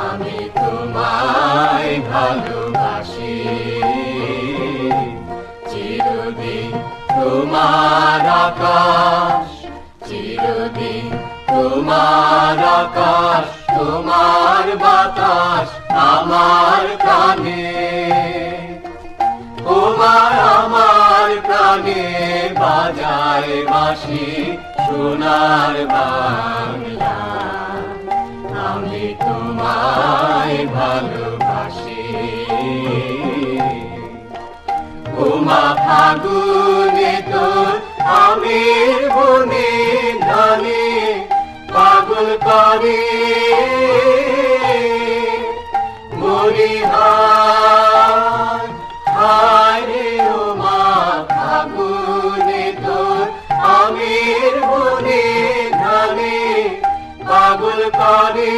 আমি তোমায় ভালোবাসি, চিরদিন তোমার আকাশ, চিরদিন তোমার আকাশ, তোমার বাতাস আমার কানে, তোমার আমার প্রাণে বাজায় বাঁশি সোনার বাংলা। আমি তোমায় ভালোবাসি। ওমা ফাগুনে তোর আমের বনে ধানে পাগল করে মরি হায় হায় রে। ওমা ফাগুনে তোর আমের বনে ধানে পাগল করে